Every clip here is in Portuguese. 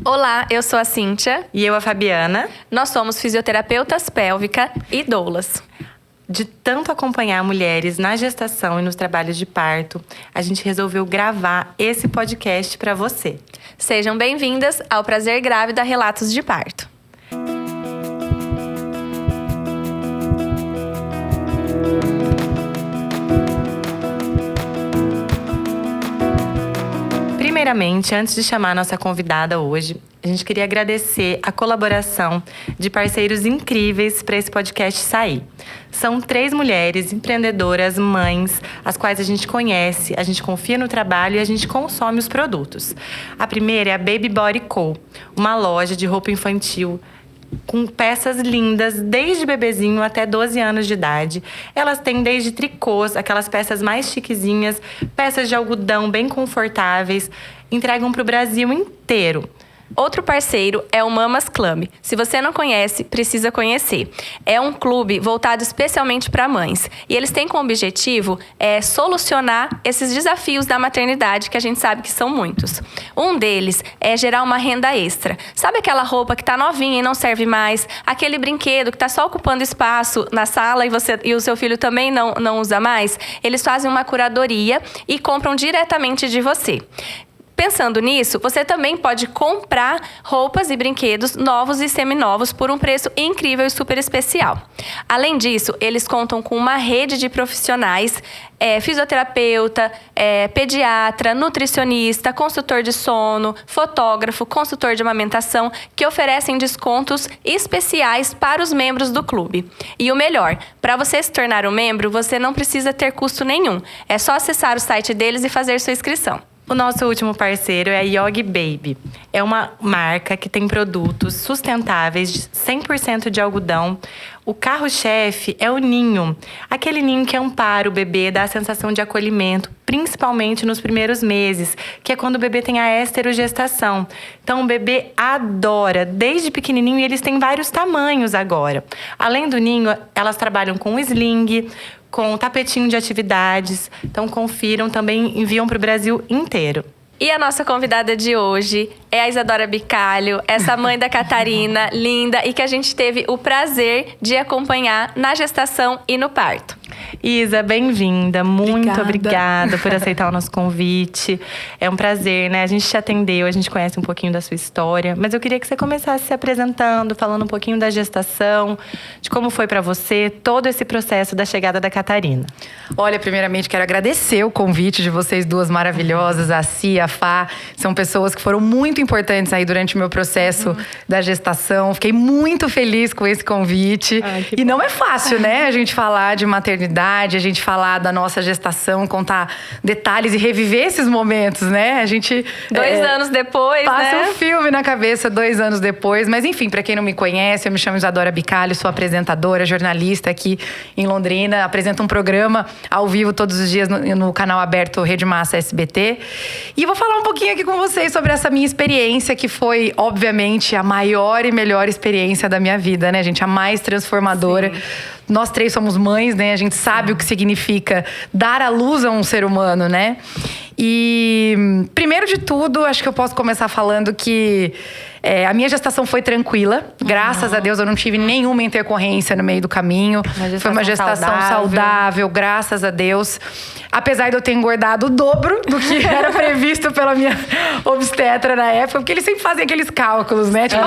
Olá, eu sou a Cíntia. E eu, a Fabiana. Nós somos fisioterapeutas pélvica e doulas. De tanto acompanhar mulheres na gestação e nos trabalhos de parto, a gente resolveu gravar esse podcast para você. Sejam bem-vindas ao Prazer Grávida Relatos de Parto. Primeiramente, antes de chamar a nossa convidada hoje, a gente queria agradecer a colaboração de parceiros incríveis para esse podcast sair. São 3 mulheres empreendedoras, mães, as quais a gente conhece, a gente confia no trabalho e a gente consome os produtos. A primeira é a Baby Body Co., uma loja de roupa infantil com peças lindas, desde bebezinho até 12 anos de idade. Elas têm desde tricôs, aquelas peças mais chiquezinhas, peças de algodão bem confortáveis, entregam para o Brasil inteiro. Outro parceiro é o Mamas Club. Se você não conhece, precisa conhecer. É um clube voltado especialmente para mães. E eles têm como objetivo solucionar esses desafios da maternidade, que a gente sabe que são muitos. Um deles é gerar uma renda extra. Sabe aquela roupa que está novinha e não serve mais? Aquele brinquedo que está só ocupando espaço na sala e o seu filho também não usa mais? Eles fazem uma curadoria e compram diretamente de você. Pensando nisso, você também pode comprar roupas e brinquedos novos e seminovos por um preço incrível e super especial. Além disso, eles contam com uma rede de profissionais, fisioterapeuta, pediatra, nutricionista, consultor de sono, fotógrafo, consultor de amamentação, que oferecem descontos especiais para os membros do clube. E o melhor, para você se tornar um membro, você não precisa ter custo nenhum. É só acessar o site deles e fazer sua inscrição. O nosso último parceiro é a Yogi Baby. É uma marca que tem produtos sustentáveis de 100% de algodão. O carro-chefe é o ninho. Aquele ninho que ampara o bebê, dá a sensação de acolhimento, principalmente nos primeiros meses, que é quando o bebê tem a esterogestação. Então, o bebê adora, desde pequenininho, e eles têm vários tamanhos agora. Além do ninho, elas trabalham com sling, com tapetinho de atividades. Então, confiram, também enviam para o Brasil inteiro. E a nossa convidada de hoje é a Isadora Bicalho, essa mãe da Catarina, linda, e que a gente teve o prazer de acompanhar na gestação e no parto. Isa, bem-vinda. Muito obrigada por aceitar o nosso convite. É um prazer, né? A gente te atendeu, a gente conhece um pouquinho da sua história. Mas eu queria que você começasse se apresentando, falando um pouquinho da gestação, de como foi para você todo esse processo da chegada da Catarina. Olha, primeiramente quero agradecer o convite de vocês duas maravilhosas, a Cia, a Fá. São pessoas que foram muito importantes aí durante o meu processo da gestação. Fiquei muito feliz com esse convite. E não é fácil, né? A gente falar de maternidade, a gente falar da nossa gestação, contar detalhes e reviver esses momentos, né? A gente… 2 anos depois, passa né? um filme na cabeça 2 anos depois. Mas enfim, para quem não me conhece, eu me chamo Isadora Bicalho, sou apresentadora, jornalista aqui em Londrina. Apresento um programa ao vivo todos os dias no canal aberto Rede Massa SBT. E vou falar um pouquinho aqui com vocês sobre essa minha experiência, que foi, obviamente, a maior e melhor experiência da minha vida, né, gente? A mais transformadora. Sim. Nós 3 somos mães, né? A gente sabe o que significa dar à luz a um ser humano, né? E, primeiro de tudo, acho que eu posso começar falando que a minha gestação foi tranquila. Graças a Deus, eu não tive nenhuma intercorrência no meio do caminho. Foi uma gestação saudável, graças a Deus. Apesar de eu ter engordado o dobro do que era previsto pela minha obstetra na época. Porque eles sempre fazem aqueles cálculos, né? Tipo,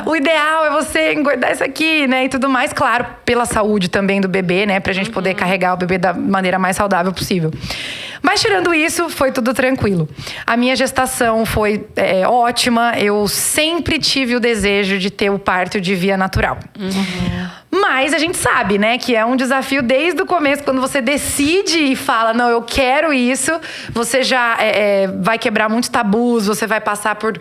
o ideal é você engordar isso aqui, né? E tudo mais. Claro, pela saúde também do bebê, né? Pra gente poder carregar o bebê da maneira mais saudável possível. Mas tirando isso, foi tudo tranquilo. A minha gestação foi ótima. Eu sempre tive o desejo de ter o parto de via natural. Mas a gente sabe, né, que é um desafio desde o começo. Quando você decide e fala, não, eu quero isso, você já vai quebrar muitos tabus, você vai passar por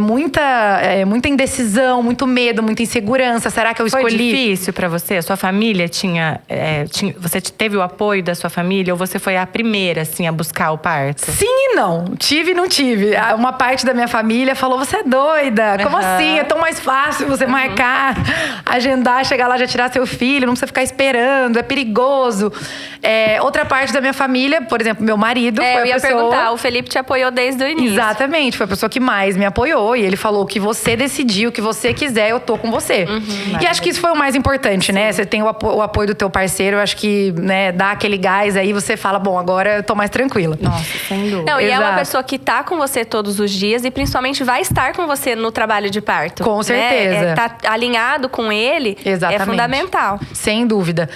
muita indecisão, muito medo, muita insegurança. Será que eu escolhi? Foi difícil pra você? A sua família você teve o apoio da sua família? Ou você foi a primeira, assim, a buscar o parto? Sim e não. Tive e não tive. Uma parte da minha família falou, você é doida. Como assim? É tão mais fácil você marcar, agendar, chegar lá, já tirar tirar seu filho, não precisa ficar esperando, é perigoso. Outra parte da minha família, por exemplo, meu marido foi a pessoa... Eu ia perguntar, o Felipe te apoiou desde o início. Exatamente, foi a pessoa que mais me apoiou. E ele falou, o que você decidir, o que você quiser, eu tô com você. E acho que isso foi o mais importante, né? Você tem o apoio do teu parceiro, eu acho que, né, dá aquele gás aí, você fala, bom, agora eu tô mais tranquila. Nossa, sem dúvida. Não, e é uma pessoa que tá com você todos os dias e principalmente vai estar com você no trabalho de parto. Com certeza. Né? Tá alinhado com ele. Exatamente. É fundamental. Sem dúvida.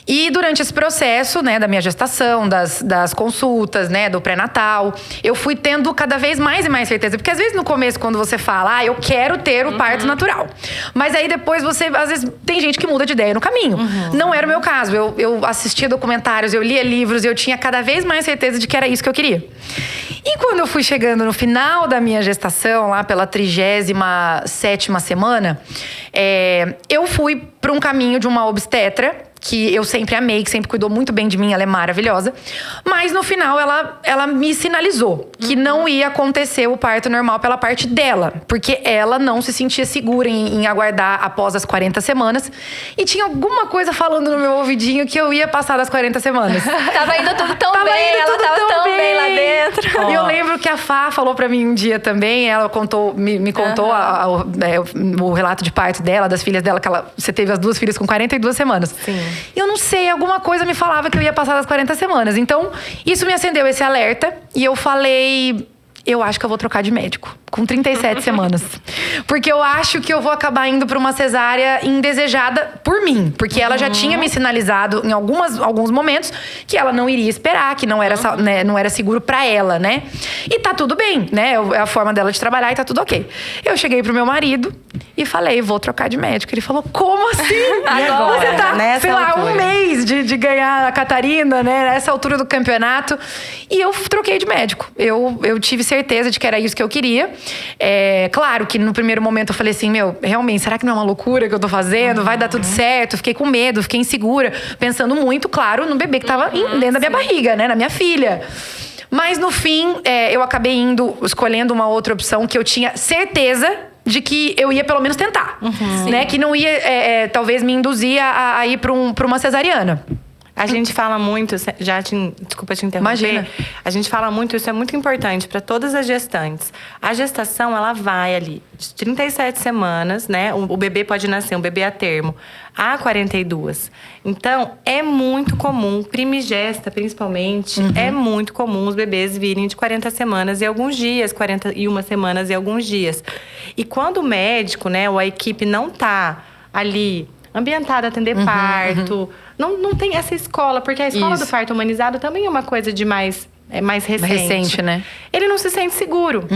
E durante esse processo, né, da minha gestação, das consultas, né, do pré-natal, eu fui tendo cada vez mais e mais certeza. Porque às vezes no começo, quando você fala, eu quero ter o parto natural. Mas aí depois você, às vezes, tem gente que muda de ideia no caminho. Não era o meu caso. Eu assistia documentários, eu lia livros, eu tinha cada vez mais certeza de que era isso que eu queria. E quando eu fui chegando no final da minha gestação, lá pela 37ª semana, eu fui para um caminho de uma obstetra, que eu sempre amei, que sempre cuidou muito bem de mim, ela é maravilhosa. Mas no final ela me sinalizou que não ia acontecer o parto normal pela parte dela. Porque ela não se sentia segura em aguardar após as 40 semanas. E tinha alguma coisa falando no meu ouvidinho que eu ia passar das 40 semanas. Tava indo tudo tão bem, ela tava tão bem lá dentro. E eu lembro que a Fá falou pra mim um dia também, ela me contou o relato de parto dela, das filhas dela, que você teve as 2 filhas com 42 semanas. Sim. Eu não sei, alguma coisa me falava que eu ia passar das 40 semanas. Então, isso me acendeu esse alerta. E eu falei, eu acho que eu vou trocar de médico. Com 37 semanas. Porque eu acho que eu vou acabar indo pra uma cesárea indesejada por mim. Porque ela já tinha me sinalizado em alguns momentos que ela não iria esperar, que não era, né, não era seguro pra ela, né? E tá tudo bem, né? É a forma dela de trabalhar e tá tudo ok. Eu cheguei pro meu marido e falei, vou trocar de médico. Ele falou, como assim? Agora, você tá, nessa sei lá, altura. um mês de ganhar a Catarina, né? Nessa altura do campeonato. E eu troquei de médico. Eu tive certeza de que era isso que eu queria. Claro que no primeiro momento eu falei assim, realmente, será que não é uma loucura que eu tô fazendo? Vai dar tudo certo? Fiquei com medo, fiquei insegura. Pensando muito, claro, no bebê que tava dentro da minha barriga, né? Na minha filha. Mas no fim, eu acabei escolhendo uma outra opção que eu tinha certeza de que eu ia pelo menos tentar. Né? Que não ia, talvez, me induzir a ir pra uma cesariana. A gente fala muito, desculpa te interromper. Imagina. A gente fala muito, isso é muito importante para todas as gestantes. A gestação, ela vai ali de 37 semanas, né? O bebê pode nascer, um bebê a termo, a 42. Então, é muito comum, primigesta principalmente, é muito comum os bebês virem de 40 semanas e alguns dias, 41 semanas e alguns dias. E quando o médico, né, ou a equipe não tá ali ambientada a atender parto, não tem essa escola, porque a escola do parto humanizado também é uma coisa de mais recente. Recente, né? Ele não se sente seguro,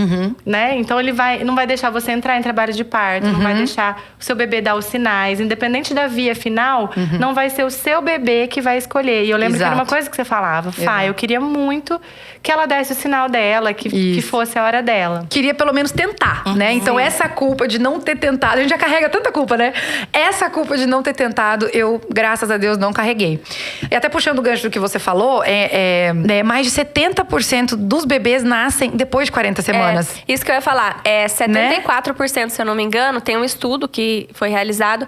né? Então ele não vai deixar você entrar em trabalho de parto, não vai deixar o seu bebê dar os sinais, independente da via final, não vai ser o seu bebê que vai escolher. E eu lembro que era uma coisa que você falava, Fá, eu queria muito que ela desse o sinal dela, que fosse a hora dela. Queria pelo menos tentar, né? Então essa culpa de não ter tentado, a gente já carrega tanta culpa, né? Essa culpa de não ter tentado, eu, graças a Deus, não carreguei. E até puxando o gancho do que você falou, mais de 70% dos bebês nascem depois de 40 semanas. Isso que eu ia falar. 74%, se eu não me engano, tem um estudo que foi realizado,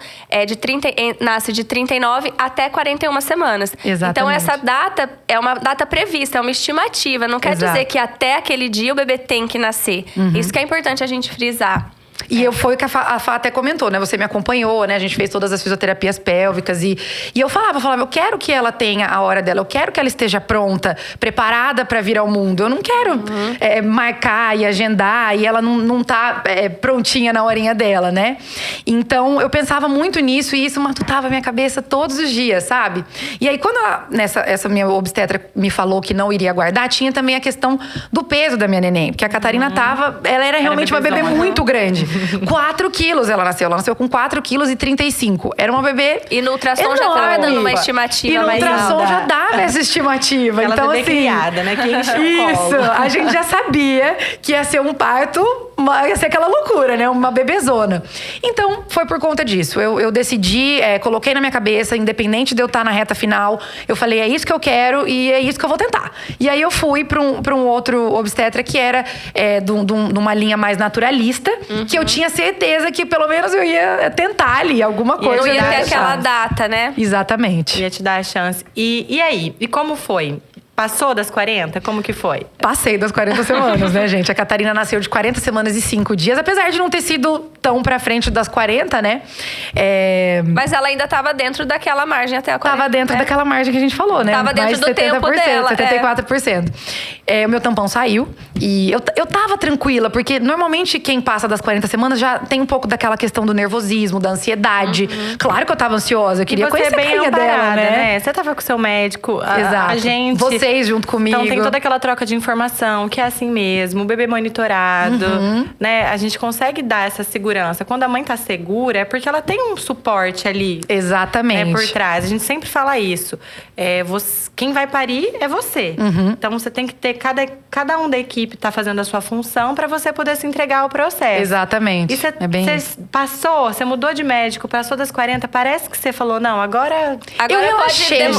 nasce de 39 até 41 semanas. Exatamente. Então, essa data é uma data prevista, é uma estimativa. Não quer dizer que até aquele dia o bebê tem que nascer. Isso que é importante a gente frisar. E foi o que a Fá até comentou, né? Você me acompanhou, né? A gente fez todas as fisioterapias pélvicas. E eu falava, eu quero que ela tenha a hora dela. Eu quero que ela esteja pronta, preparada pra vir ao mundo. Eu não quero marcar e agendar e ela não tá prontinha na horinha dela, né? Então, eu pensava muito nisso e isso matutava a minha cabeça todos os dias, sabe? E aí, quando essa minha obstetra me falou que não iria aguardar, tinha também a questão do peso da minha neném. Porque a Catarina ela era realmente uma bebê muito grande. 4 quilos ela nasceu com 4 quilos e 35. Era uma bebê E no ultrassom já tava dando uma estimativa mais alta. E no ultrassom já dava essa estimativa. Ela então, bebê assim, criada, né? Que enche o colo. Isso, a gente já sabia que ia ser um parto ia ser aquela loucura, né? Uma bebezona. Então, foi por conta disso. Eu decidi, coloquei na minha cabeça, independente de eu estar na reta final, eu falei, é isso que eu quero e é isso que eu vou tentar. E aí eu fui pra um outro obstetra que era de uma linha mais naturalista, que eu tinha certeza que pelo menos eu ia tentar ali alguma coisa. Não ia ter dar a aquela chance. data, né? Exatamente. Ia te dar a chance. E aí? E como foi? Passou das 40? Como que foi? Passei das 40 semanas, né, gente? A Catarina nasceu de 40 semanas e 5 dias. Apesar de não ter sido tão pra frente das 40, né? Mas ela ainda tava dentro daquela margem até a 40. Tava dentro daquela margem que a gente falou, né? Tava dentro Mais do tempo dela, 74%. O meu tampão saiu. E eu tava tranquila, porque normalmente quem passa das 40 semanas já tem um pouco daquela questão do nervosismo, da ansiedade. Claro que eu tava ansiosa, eu queria conhecer a carinha dela, né? Você tava com o seu médico, Exato. a gente… Vocês junto comigo. Então tem toda aquela troca de informação, que é assim mesmo, o bebê monitorado, né? A gente consegue dar essa segurança. Quando a mãe tá segura, é porque ela tem um suporte ali. Exatamente. Por trás. A gente sempre fala isso. Quem vai parir é você. Então você tem que ter… Cada um da equipe tá fazendo a sua função para você poder se entregar ao processo. Exatamente. E você passou, você mudou de médico, passou das 40, parece que você falou, não, agora Agora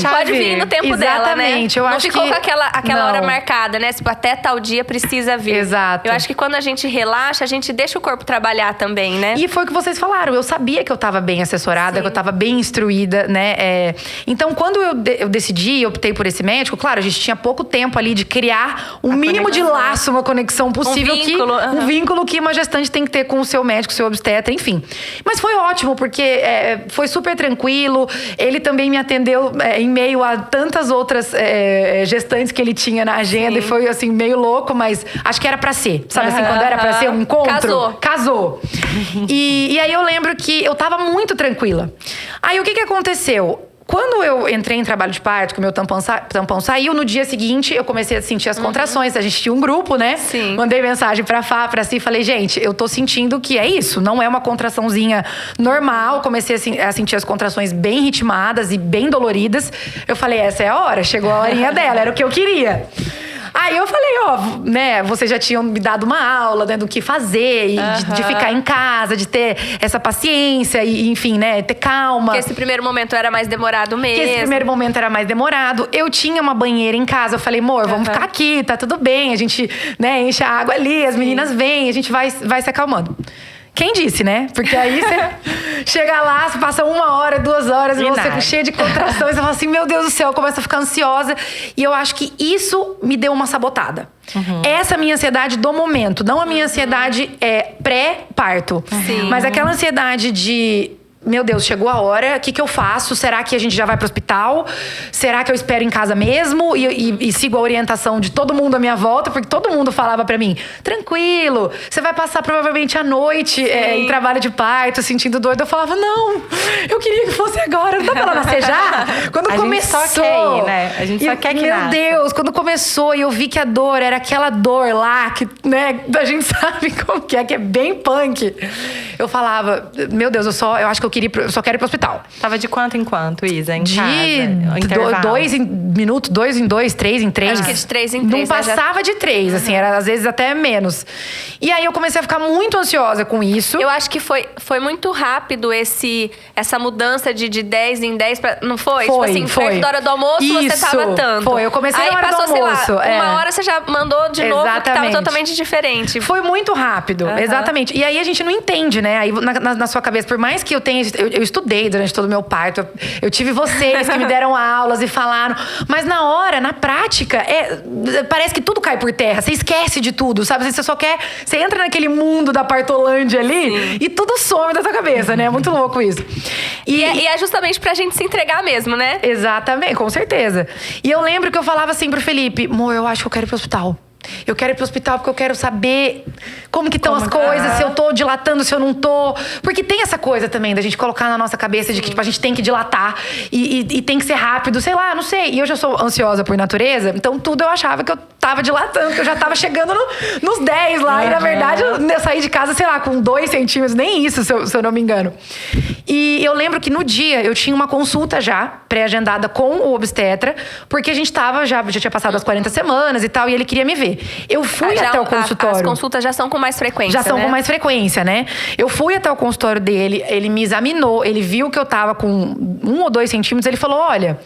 pode vir no tempo dela, né? Exatamente. Eu não acho ficou que… com aquela hora Não. marcada, né? Tipo, até tal dia precisa vir. Exato. Eu acho que quando a gente relaxa, a gente deixa o corpo trabalhar também, né? E foi o que vocês falaram. Eu sabia que eu estava bem assessorada, Sim. que eu estava bem instruída, né? Então, quando eu decidi, optei por esse médico, claro, a gente tinha pouco tempo ali de criar um mínimo de laço, uma conexão possível. vínculo, Um vínculo que uma gestante tem que ter com o seu médico, seu obstetra, enfim. Mas foi ótimo, porque foi super tranquilo. Ele também me atendeu em meio a tantas outras gestantes que ele tinha na agenda. E foi, assim, meio louco, mas acho que era pra ser. Sabe assim, quando era pra ser um encontro? Casou. E aí eu lembro que eu tava muito tranquila. Aí o que aconteceu? Quando eu entrei em trabalho de parto, que o meu tampão saiu, no dia seguinte eu comecei a sentir as contrações. A gente tinha um grupo, né? Sim. Mandei mensagem pra Fá, pra Si, falei, gente, eu tô sentindo que é isso. Não é uma contraçãozinha normal. Comecei a sentir as contrações bem ritmadas e bem doloridas. Eu falei, essa é a hora, chegou a horinha dela, era o que eu queria. Aí eu falei, né, vocês já tinham me dado uma aula, né, do que fazer, e de ficar em casa, de ter essa paciência, e enfim, né, ter calma. Que esse primeiro momento era mais demorado mesmo. Que esse primeiro momento era mais demorado. Eu tinha uma banheira em casa, eu falei, amor, vamos ficar aqui, tá tudo bem. A gente, né, enche a água ali, as meninas vêm, a gente vai se acalmando. Quem disse, né? Porque aí você chega lá, você passa 1 hora, 2 horas, e você cheia de contrações, você fala assim, meu Deus do céu, começa a ficar ansiosa. E eu acho que isso me deu uma sabotada. Essa minha ansiedade do momento, não a minha ansiedade pré-parto. Mas aquela ansiedade de… Meu Deus, chegou a hora, o que eu faço? Será que a gente já vai pro hospital? Será que eu espero em casa mesmo? E sigo a orientação de todo mundo à minha volta? Porque todo mundo falava pra mim, tranquilo, você vai passar provavelmente a noite em trabalho de parto, sentindo dor. Eu falava, não, eu queria que fosse agora, não dá pra ela nascer já? Quando começou… A gente só quer ir, né? A gente só quer que nasça. Meu Deus, quando começou e eu vi que a dor era aquela dor lá, que, né, a gente sabe como que é bem punk. Eu falava, meu Deus, eu acho que eu só quero ir pro hospital. Tava de quanto em quanto, Isa, em de casa? 2 minutos, 2 em 2, 3 em 3. Acho que de 3 em 3. Não passava de 3, assim, era às vezes até menos. E aí eu comecei a ficar muito ansiosa com isso. Eu acho que foi muito rápido essa mudança de 10 em 10 pra, não foi? Tipo assim, perto da hora do almoço você tava tanto. Foi, eu comecei aí na hora passou, do almoço. Sei lá, 1 hora você já mandou de novo, que tava totalmente diferente. Foi muito rápido, exatamente. E aí a gente não entende, né? Aí na sua cabeça, por mais que eu tenha… Eu estudei durante todo o meu parto. Eu tive vocês que me deram aulas e falaram. Mas na hora, na prática, parece que tudo cai por terra. Você esquece de tudo, sabe? Você só quer… Você entra naquele mundo da partolândia ali e tudo some da sua cabeça, né? É muito louco isso. E é justamente pra gente se entregar mesmo, né? Exatamente, com certeza. E eu lembro que eu falava assim pro Felipe, amor, eu acho que eu quero ir pro hospital. Eu quero ir pro hospital porque eu quero saber como que estão as coisas, se eu tô dilatando, se eu não tô. Porque tem essa coisa também da gente colocar na nossa cabeça de que tipo, a gente tem que dilatar e tem que ser rápido, sei lá, não sei. E eu já sou ansiosa por natureza, então tudo eu achava que eu tava dilatando, que eu já tava chegando nos 10 lá. E na verdade eu saí de casa, sei lá, com 2 centímetros, nem isso, se eu não me engano. E eu lembro que no dia eu tinha uma consulta já pré-agendada com o obstetra, porque a gente já tinha passado as 40 semanas e tal, e ele queria me ver. quê? Eu fui até o consultório. As consultas já são com mais frequência, Já são né? com mais frequência, né? Eu fui até o consultório dele, ele me examinou, ele viu que eu tava com 1 ou 2 centímetros, ele falou, olha,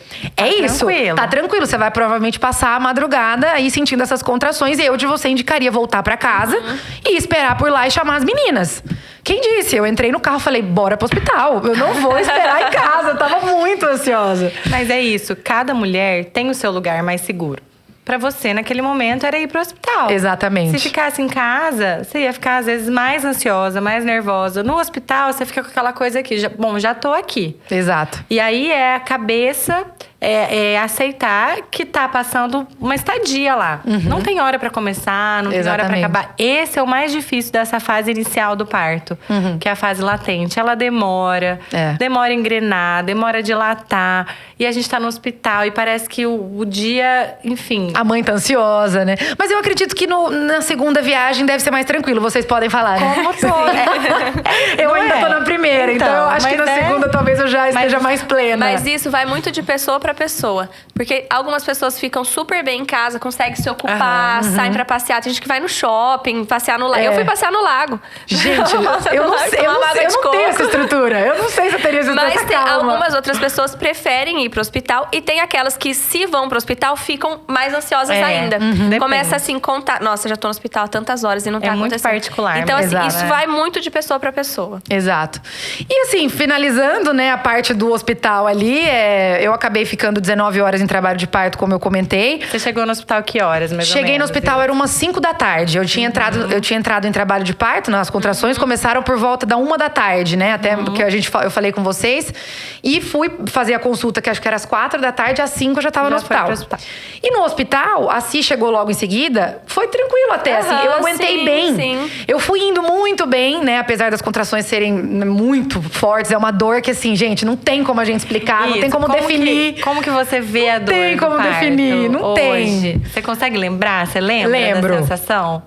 isso, tranquilo. tá tranquilo, você vai provavelmente passar a madrugada aí sentindo essas contrações, e eu de você indicaria voltar pra casa e esperar por lá e chamar as meninas. Quem disse? Eu entrei no carro e falei, bora pro hospital. Eu não vou esperar em casa. Eu tava muito ansiosa. Mas é isso, cada mulher tem o seu lugar mais seguro. Pra você, naquele momento, era ir pro hospital. Exatamente. Se ficasse em casa, você ia ficar, às vezes, mais ansiosa, mais nervosa. No hospital, você fica com aquela coisa aqui. Já tô aqui. Exato. E aí, é a cabeça... É aceitar que tá passando uma estadia lá. Não tem hora pra começar, não tem hora pra acabar. Esse é o mais difícil dessa fase inicial do parto, que é a fase latente. Ela demora, demora a engrenar, demora a dilatar. E a gente tá no hospital e parece que o dia, enfim... A mãe tá ansiosa, né? Mas eu acredito que na segunda viagem deve ser mais tranquilo. Vocês podem falar, né? Como todo. Eu Não ainda tô na primeira, então eu acho que na segunda talvez eu já esteja mais plena. Mas isso vai muito de pessoa pra pessoa. Porque algumas pessoas ficam super bem em casa, conseguem se ocupar, saem pra passear. Tem gente que vai no shopping, passear no lago. Eu fui passear no lago. Gente, eu não tenho essa estrutura. Eu não sei se eu teria essa estrutura. Mas tem algumas outras pessoas preferem ir pro hospital. E tem aquelas que, se vão pro hospital, ficam mais ansiosas ainda. Começa assim, contar. Nossa, já tô no hospital há tantas horas e não tá acontecendo. Muito particular. Então, assim, isso vai muito de pessoa pra pessoa. Exato. E assim, finalizando, né, a parte do hospital ali, eu acabei ficando 19 horas em trabalho de parto, como eu comentei. Você chegou no hospital que horas, mais ou menos? Cheguei no hospital, era umas 5 da tarde. Eu tinha entrado em trabalho de parto, as contrações começaram por volta da 1 da tarde, né? Até que eu falei com vocês. E fui fazer a consulta, que acho que era às 4 da tarde, às 5 eu já tava no hospital. E no hospital, a Si chegou logo em seguida, foi tranquilo até, assim. Eu aguentei bem. Sim. Eu fui indo muito bem, né? Apesar das contrações serem muito fortes. É uma dor que, assim, gente, não tem como a gente explicar, não tem como definir. Como que você vê a dor? Não tem como definir, não tem. Você consegue lembrar? Você lembra Lembro. da sensação?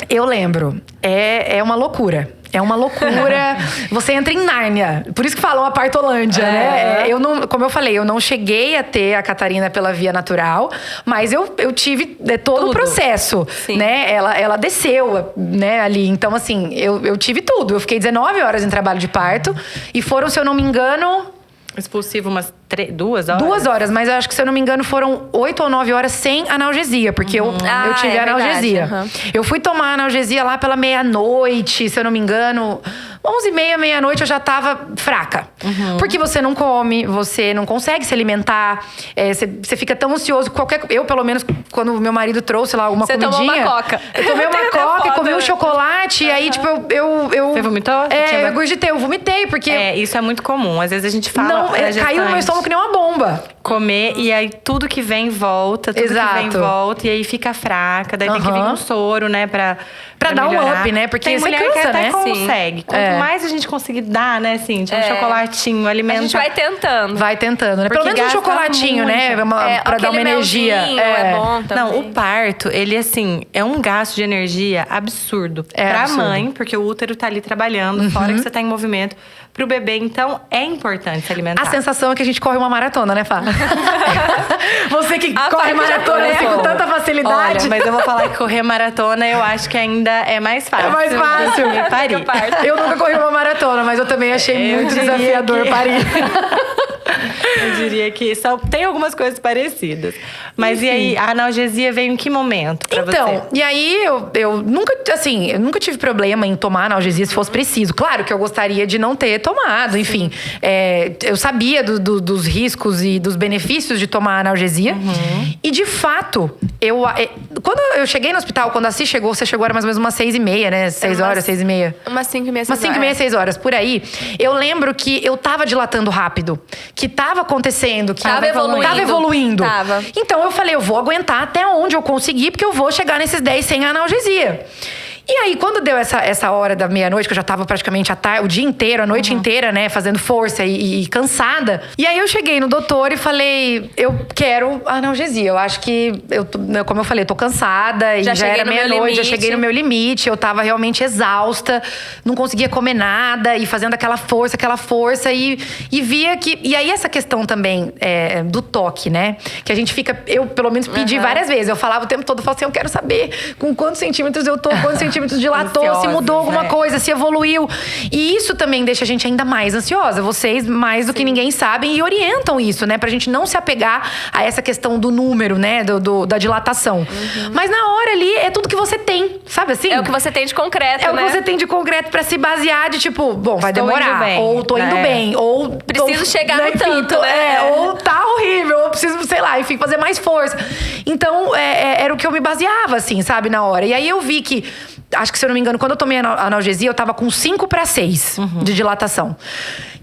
Eu lembro. É uma loucura. É uma loucura. Você entra em Nárnia. Por isso que falam a partolândia, né? Como eu falei, eu não cheguei a ter a Catarina pela via natural, mas eu tive todo o processo, né? Ela desceu, né, ali. Então, assim, eu tive tudo. Eu fiquei 19 horas em trabalho de parto e foram, se eu não me engano... Expulsivo umas 2 horas? 2 horas, mas eu acho que, se eu não me engano, foram 8 ou 9 horas sem analgesia, porque eu tive analgesia. Eu fui tomar analgesia lá pela meia-noite, se eu não me engano. 11h30, meia-noite, eu já tava fraca. Porque você não come, você não consegue se alimentar, você fica tão ansioso. Eu, pelo menos, quando meu marido trouxe lá alguma comidinha... Você tomou uma coca. Eu tomei uma coca e comi um chocolate, e aí, tipo, eu... Você vomitou? Eu regurgitei, eu vomitei, porque... Isso é muito comum. Às vezes a gente fala... caiu no meu estômago que nem uma bomba. Comer, e aí tudo que vem volta, tudo que vem volta, e aí fica fraca. Daí tem que vir um soro, né, pra dar melhorar. um up, né? Porque tem você mulher cansa, que até né? consegue. Quanto mais a gente conseguir dar, né, assim, um chocolatinho, alimentar. A gente vai tentando. Vai tentando, né? Porque Pelo menos um chocolatinho, né? Pra dar uma energia. É bom também. Não, o parto, ele, assim, é um gasto de energia absurdo. Pra mãe, porque o útero tá ali trabalhando, fora que você tá em movimento. Pro bebê, então, é importante se alimentar. A sensação é que a gente corre uma maratona, né, Fá? Você que corre maratona assim, com tanta facilidade. Olha, mas eu vou falar que correr maratona, eu acho que ainda é mais fácil. É mais fácil. Parir. Eu nunca corri uma maratona, mas eu também achei muito desafiador parir. Eu diria que tem algumas coisas parecidas. Mas e aí, a analgesia veio em que momento pra você? Então, e aí eu nunca tive problema em tomar analgesia se fosse preciso. Claro que eu gostaria de não ter tomado, enfim. Eu sabia dos riscos e dos benefícios de tomar analgesia. E, de fato, quando eu cheguei no hospital, quando a Si chegou, você chegou, era mais ou menos umas 6h30, né? 6 horas, 6h30. Umas 5h30, 6 horas. Umas 5h30, 6 horas, por aí. Eu lembro que eu tava dilatando rápido. Que tava acontecendo. Que tava evoluindo. Tava. Então eu falei, eu vou aguentar até onde eu conseguir, porque eu vou chegar nesses 10 sem analgesia. E aí, quando deu essa hora da meia-noite, que eu já tava praticamente o dia inteiro, a noite inteira, né? Fazendo força e cansada. E aí, eu cheguei no doutor e falei, eu quero analgesia. Eu acho que, como eu falei, eu tô cansada. E já era meia-noite, já cheguei no meu limite. Eu tava realmente exausta. Não conseguia comer nada. E fazendo aquela força. E via que... E aí, essa questão também do toque, né? Que a gente fica... Eu, pelo menos, pedi várias vezes. Eu falava o tempo todo, eu falava assim, eu quero saber com quantos centímetros eu tô, quantos centímetros dilatou, se mudou alguma coisa, se evoluiu. E isso também deixa a gente ainda mais ansiosa. Vocês, mais do que ninguém, sabem e orientam isso, né? Pra gente não se apegar a essa questão do número, né? Da dilatação. Mas na hora ali, é tudo que você tem, sabe assim? É o que você tem de concreto, né? É o que você tem de concreto pra se basear de tipo, bom, vai demorar. Ou tô indo bem. Ou preciso chegar no tanto, né? Ou tá horrível, ou preciso, sei lá, enfim, fazer mais força. Então, era o que eu me baseava, assim, sabe, na hora. E aí eu vi que, acho que se eu não me engano, quando eu tomei a analgesia, eu tava com 5 para 6 de dilatação.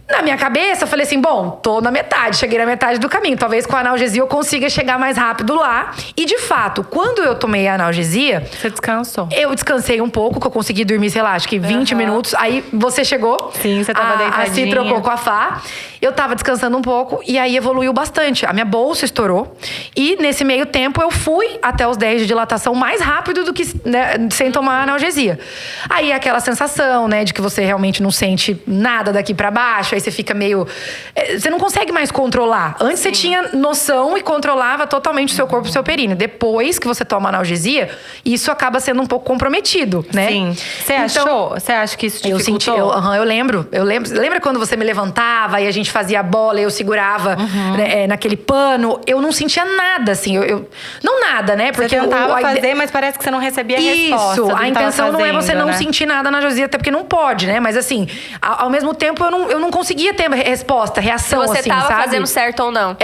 Na minha cabeça, eu falei assim, bom, tô na metade, cheguei na metade do caminho. Talvez com a analgesia eu consiga chegar mais rápido lá. E, de fato, quando eu tomei a analgesia... Você descansou? Eu descansei um pouco, que eu consegui dormir, sei lá, acho que 20 minutos. Aí você chegou. Sim, você tava deitadinha. Se trocou com a Fá. Eu tava descansando um pouco e aí evoluiu bastante. A minha bolsa estourou. E, nesse meio tempo, eu fui até os 10 de dilatação mais rápido do que sem tomar a analgesia. Aí, aquela sensação, né, de que você realmente não sente nada daqui pra baixo. Aí você fica meio... Você não consegue mais controlar. Antes você tinha noção e controlava totalmente o seu corpo e o seu períneo. Depois que você toma analgesia, isso acaba sendo um pouco comprometido, né? Sim. Você achou? Você acha que isso dificultou? Eu lembro. Lembra quando você me levantava e a gente fazia a bola e eu segurava né, naquele pano? Eu não sentia nada, assim. Não nada, né? Porque eu tentava fazer, mas parece que você não recebia a resposta. Isso. A intenção não é você não sentir nada na analgesia, até porque não pode, né? Mas assim, ao mesmo tempo eu não conseguia ter resposta, reação, se você assim, tava sabe? fazendo certo ou não.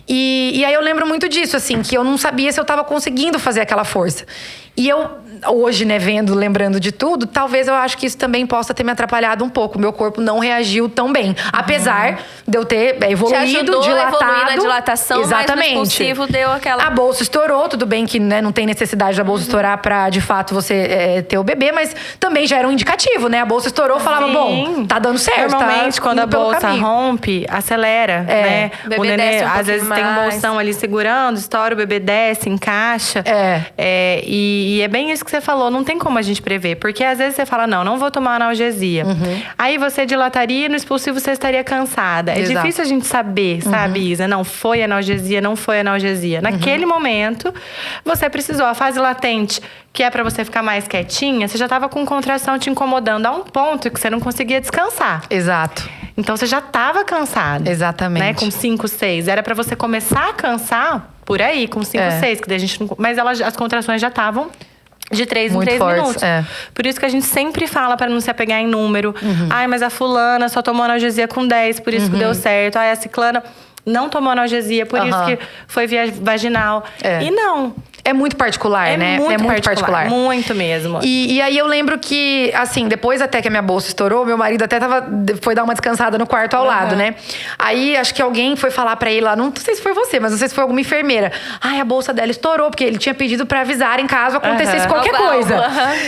E aí eu lembro muito disso, assim, que eu não sabia se eu tava conseguindo fazer aquela força. E eu, hoje, né, lembrando de tudo, talvez eu acho que isso também possa ter me atrapalhado um pouco. Meu corpo não reagiu tão bem. Apesar de eu ter evoluído, dilatado. A evoluir na dilatação, exatamente. Mas no expulsivo deu aquela... A bolsa estourou, tudo bem que, né, não tem necessidade da bolsa estourar pra, de fato, você ter o bebê. Mas também já era um indicativo, né? A bolsa estourou, falava, bom, tá dando certo. Normalmente, tá quando a bolsa rompe, acelera, né? O nenê, às vezes, tem um bolsão ali segurando, estoura, o bebê desce, encaixa. E é bem isso que você falou, não tem como a gente prever. Porque às vezes você fala, não vou tomar analgesia. Aí você dilataria e no expulsivo você estaria cansada. É difícil a gente saber, sabe, Isa? Não foi analgesia, não foi analgesia. Naquele momento, você precisou. A fase latente, que é pra você ficar mais quietinha, você já tava com contração te incomodando a um ponto que você não conseguia descansar. Exato. Então você já tava cansada. Exatamente. Né? Com 5, 6. Era pra você começar a cansar por aí, com 5, 6. Que daí a gente não... Mas as contrações já estavam de 3 em 3 minutos. Por isso que a gente sempre fala pra não se apegar em número. Ai, mas a fulana só tomou analgesia com 10, por isso que deu certo. Ai, a ciclana não tomou analgesia, por isso que foi via vaginal. E não. É muito particular, né? É muito particular. Muito mesmo. E aí eu lembro que, assim, depois até que a minha bolsa estourou, meu marido até foi dar uma descansada no quarto ao lado, né? Aí acho que alguém foi falar pra ele lá, não sei se foi você, mas não sei se foi alguma enfermeira. Ai, a bolsa dela estourou, porque ele tinha pedido pra avisarem caso acontecesse qualquer coisa.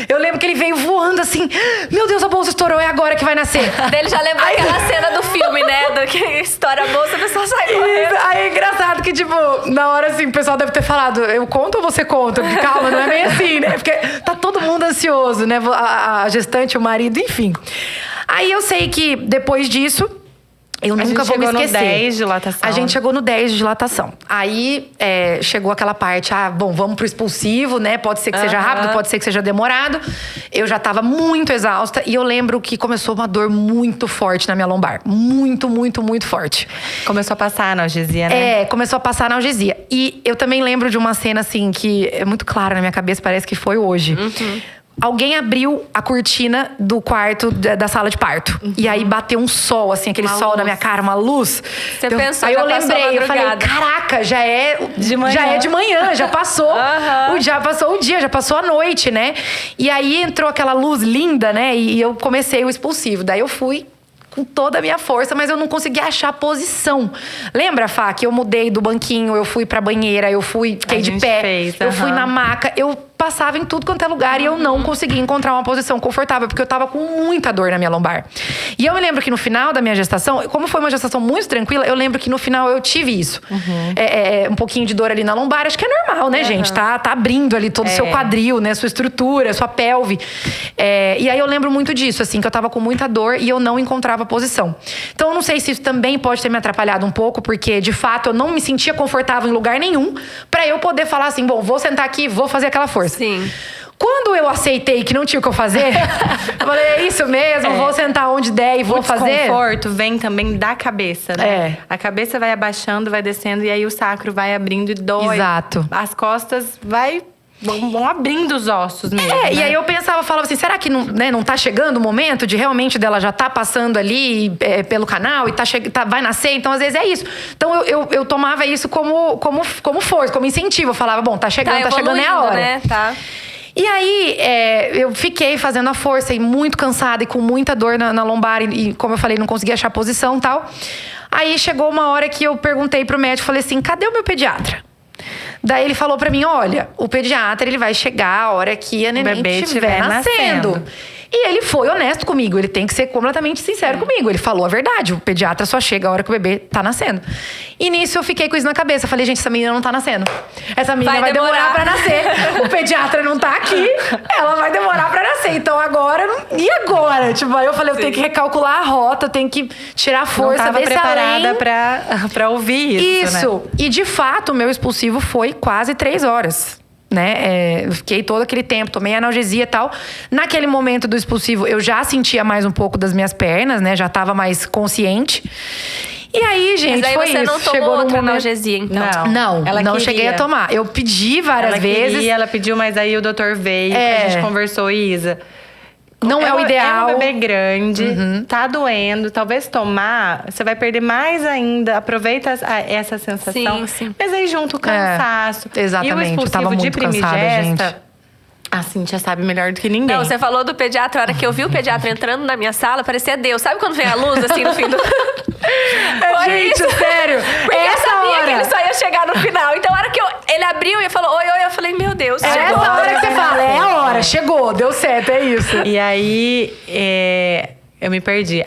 Eu lembro que ele veio voando assim, meu Deus, a bolsa estourou, é agora que vai nascer. Ele já lembrou aquela cena do filme, né? Do que estoura a bolsa, a pessoa sai correndo. Aí é engraçado que, tipo, na hora assim, o pessoal deve ter falado, eu conto ou você conta? Porque, calma, não é bem assim, né? Porque tá todo mundo ansioso, né? A gestante, o marido, enfim. Aí eu sei que depois disso, eu nunca vou me esquecer. A gente chegou no 10 de dilatação. A gente chegou no 10 de dilatação. Aí chegou aquela parte, bom, vamos pro expulsivo, né? Pode ser que seja rápido, pode ser que seja demorado. Eu já tava muito exausta. E eu lembro que começou uma dor muito forte na minha lombar. Muito, muito, muito forte. Começou a passar a analgesia, né? Começou a passar a analgesia. E eu também lembro de uma cena, assim, que é muito clara na minha cabeça, parece que foi hoje. Alguém abriu a cortina do quarto da sala de parto. E aí bateu um sol, assim, aquele uma sol luz na minha cara, uma luz. Você pensou, aí já eu lembrei, eu falei, madrugada. caraca, já é de manhã, já passou. Já passou o dia, já passou a noite, né? E aí entrou aquela luz linda, né? E eu comecei o expulsivo. Daí eu fui com toda a minha força, mas eu não conseguia achar a posição. Lembra, Fá, que eu mudei do banquinho, eu fui pra banheira, fiquei de pé, eu fui na maca, eu passava em tudo quanto é lugar e eu não conseguia encontrar uma posição confortável, porque eu tava com muita dor na minha lombar. E eu me lembro que no final da minha gestação, como foi uma gestação muito tranquila, eu lembro que no final eu tive isso. Um pouquinho de dor ali na lombar, acho que é normal, né, gente? Tá abrindo ali todo o seu quadril, né? Sua estrutura, sua pelve. E aí eu lembro muito disso, assim, que eu tava com muita dor e eu não encontrava posição. Então eu não sei se isso também pode ter me atrapalhado um pouco, porque de fato eu não me sentia confortável em lugar nenhum pra eu poder falar assim, bom, vou sentar aqui, vou fazer aquela força. Sim. Quando eu aceitei que não tinha o que eu fazer, eu falei, é isso mesmo, vou sentar onde der e vou fazer. O desconforto vem também da cabeça, né? A cabeça vai abaixando, vai descendo, e aí o sacro vai abrindo e dói. Exato. As costas vão abrindo os ossos mesmo. E aí eu falava assim, será que não tá chegando o momento de realmente dela já tá passando ali pelo canal e vai nascer? Então, às vezes, é isso. Então, eu tomava isso como força, como incentivo. Eu falava, bom, tá chegando, é a hora. Né? Tá. E aí, eu fiquei fazendo a força e muito cansada e com muita dor na lombar. E como eu falei, não conseguia achar posição e tal. Aí, chegou uma hora que eu perguntei pro médico, falei assim, cadê o meu pediatra? Daí ele falou pra mim, olha, o pediatra ele vai chegar a hora que a neném estiver nascendo. E ele foi honesto comigo, ele tem que ser completamente sincero comigo. Ele falou a verdade, o pediatra só chega a hora que o bebê tá nascendo. E nisso eu fiquei com isso na cabeça. Falei, gente, essa menina não tá nascendo. Essa menina vai demorar pra nascer. O pediatra não tá aqui, ela vai demorar pra nascer. Então agora, e agora? Tipo, aí eu falei, eu tenho que recalcular a rota, eu tenho que tirar a força desse preparada além. pra ouvir isso, né? E de fato, o meu expulsivo foi quase 3 horas. Né? Eu fiquei todo aquele tempo, tomei analgesia e tal. Naquele momento do expulsivo, eu já sentia mais um pouco das minhas pernas, né? Já tava mais consciente. E aí, gente, mas aí foi você isso. Não tomou outra analgesia, então? Não cheguei a tomar. Eu pedi várias vezes. Ela pediu, mas aí o doutor veio, a gente conversou, Isa. Não é o ideal. É um bebê grande, tá doendo. Talvez tomar, você vai perder mais ainda. Aproveita essa sensação. Sim. Mas aí junto o cansaço. Exatamente, E o eu tava muito de cansada, gente. A Cíntia sabe melhor do que ninguém. Não, você falou do pediatra. A hora que eu vi o pediatra entrando na minha sala, parecia Deus. Sabe quando vem a luz, assim, no fim do... Gente, sério. Porque eu sabia que ele só ia chegar no final. Então, a hora que ele abriu e falou, oi, eu falei, meu Deus, chegou. Essa hora que você fala, é a hora, chegou, deu certo, é isso. E aí, eu me perdi.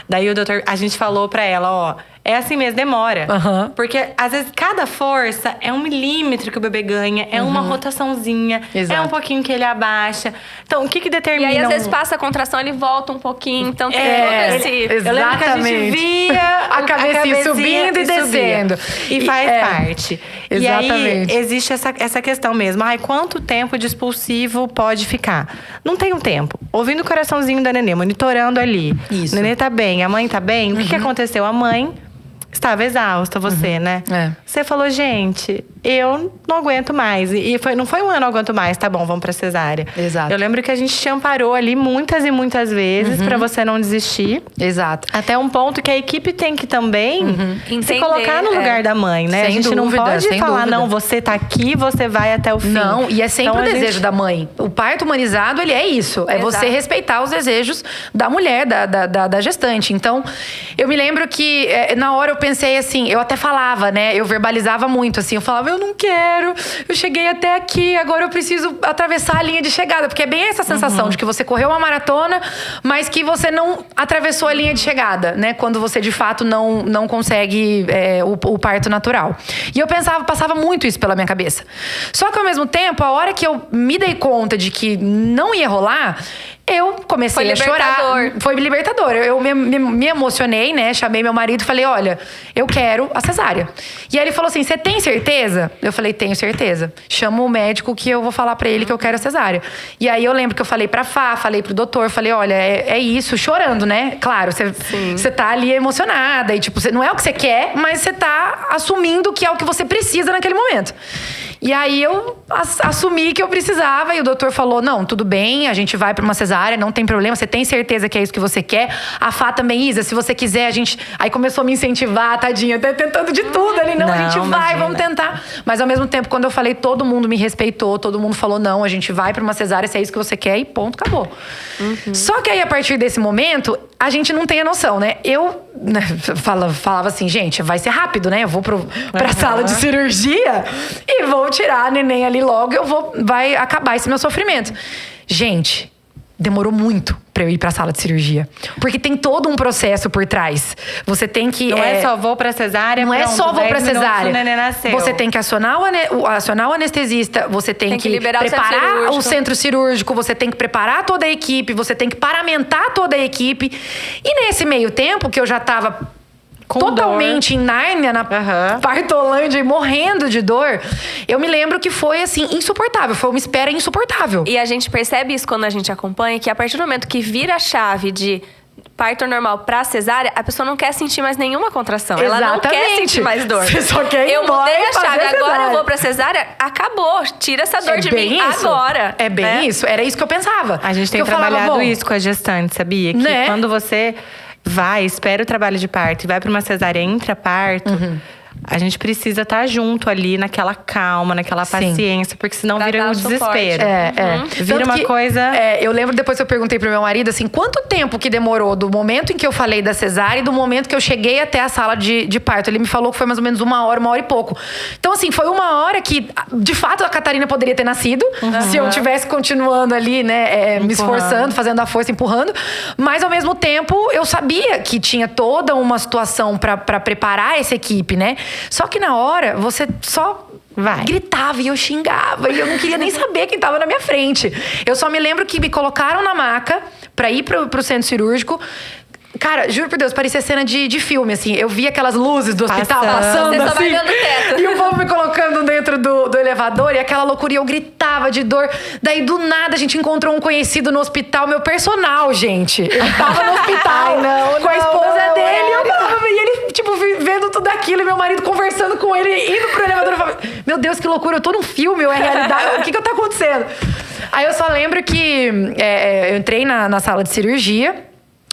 Daí o doutor, a gente falou pra ela, ó... É assim mesmo, demora. Porque, às vezes, cada força é 1 milímetro que o bebê ganha. É uma rotaçãozinha. Exato. É um pouquinho que ele abaixa. Então, o que determina... E aí, às vezes, passa a contração, ele volta um pouquinho. Então, tem todo esse... Exatamente. Eu lembro que a gente via a cabecinha subindo e descendo. E faz parte. Exatamente. E aí, existe essa questão mesmo. Quanto tempo de expulsivo pode ficar? Não tem um tempo. Ouvindo o coraçãozinho da nenê, monitorando ali. Isso. A nenê tá bem, a mãe tá bem. O que aconteceu? A mãe... Estava exausta, você, né? Você falou, gente, eu não aguento mais. E não foi um ano, não aguento mais, tá bom, vamos pra cesárea. Exato. Eu lembro que a gente te amparou ali muitas e muitas vezes pra você não desistir. Exato. Até um ponto que a equipe tem que também se entender, colocar no lugar da mãe, né? Sem a gente dúvida, não pode falar, dúvida. não, você tá aqui, você vai até o fim. Não, e é sempre Então, o desejo da mãe. O parto humanizado, ele é isso. É você respeitar os desejos da mulher, da gestante. Então, eu me lembro que na hora eu pensei assim, eu até falava, né? Eu verbalizava muito, assim. Eu falava, eu não quero, eu cheguei até aqui, agora eu preciso atravessar a linha de chegada. Porque é bem essa sensação de que você correu uma maratona, mas que você não atravessou a linha de chegada, né? Quando você, de fato, não consegue o parto natural. E eu passava muito isso pela minha cabeça. Só que, ao mesmo tempo, a hora que eu me dei conta de que não ia rolar... Eu comecei a chorar. Foi libertador. Eu me emocionei, né? Chamei meu marido e falei, olha, eu quero a cesárea. E aí ele falou assim, você tem certeza? Eu falei, tenho certeza. Chama o médico que eu vou falar pra ele que eu quero a cesárea. E aí eu lembro que eu falei pra Fá, falei pro doutor, falei, olha, é isso, chorando, né? Claro, você tá ali emocionada. E tipo, não é o que você quer, mas você tá assumindo que é o que você precisa naquele momento. E aí eu assumi que eu precisava e o doutor falou, não, tudo bem, a gente vai pra uma cesárea, não tem problema, você tem certeza que é isso que você quer? A Fá também, Isa, se você quiser, a gente... Aí começou a me incentivar, tadinha, até tentando de tudo ali. Não, a gente vai, vamos tentar. Mas ao mesmo tempo, quando eu falei, todo mundo me respeitou, todo mundo falou, não, a gente vai pra uma cesárea, se é isso que você quer e ponto, acabou. Só que aí, a partir desse momento, a gente não tem a noção, né? Eu falava assim, gente, vai ser rápido, né? Eu vou pra sala de cirurgia e vou tirar a neném ali logo, vai acabar esse meu sofrimento. Gente, demorou muito pra eu ir pra sala de cirurgia. Porque tem todo um processo por trás. Você tem que... Não é só vou pra cesárea, não pronto, é só vou pra cesárea. O neném nasceu. Você tem que acionar o anestesista, você tem que liberar preparar o centro cirúrgico, você tem que preparar toda a equipe, você tem que paramentar toda a equipe. E nesse meio tempo, que eu já tava... totalmente em Nárnia, na Partolândia, e morrendo de dor. Eu me lembro que foi, assim, insuportável. Foi uma espera insuportável. E a gente percebe isso quando a gente acompanha, que a partir do momento que vira a chave de parto normal pra cesárea, a pessoa não quer sentir mais nenhuma contração. Exatamente. Ela não quer sentir mais dor. Você só quer ir eu embora mudei e a chave, fazer agora cesárea. eu vou pra cesárea, acabou. Tira essa dor de mim isso. agora. É bem né? isso. Era isso que eu pensava. A gente tem Porque eu trabalhado falava, isso com a gestante, sabia? Que Né? quando você vai, espera o trabalho de parto e vai pra uma cesárea intraparto, a gente precisa estar junto ali, naquela calma, naquela paciência, porque senão Pra vira dar um o suporte. desespero. Vira Tanto uma que, coisa… eu lembro depois que eu perguntei pro meu marido, assim, quanto tempo que demorou do momento em que eu falei da cesárea e do momento que eu cheguei até a sala de parto. Ele me falou que foi mais ou menos 1 hora, 1 hora e pouco. Então, assim, foi 1 hora que, de fato, a Catarina poderia ter nascido. Se eu tivesse continuando ali, né, me esforçando, fazendo a força, empurrando. Mas, ao mesmo tempo, eu sabia que tinha toda uma situação pra preparar essa equipe, né? Só que na hora, você só gritava e eu xingava e eu não queria nem saber quem tava na minha frente. Eu só me lembro que me colocaram na maca pra ir pro centro cirúrgico. Cara, juro por Deus, parecia cena de filme, assim. Eu via aquelas luzes do hospital passando, Você só assim. vai vendo o teto. E o povo me colocando dentro do elevador e aquela loucura. E eu gritava de dor. Daí, do nada, a gente encontrou um conhecido no hospital. Meu personal, gente. Ele tava no hospital com a esposa dele. E ele, tipo, vendo tudo aquilo. E meu marido conversando com ele, indo pro elevador. Eu falava, meu Deus, que loucura. Eu tô num filme, ou é realidade? O que tá acontecendo? Aí eu só lembro que eu entrei na sala de cirurgia.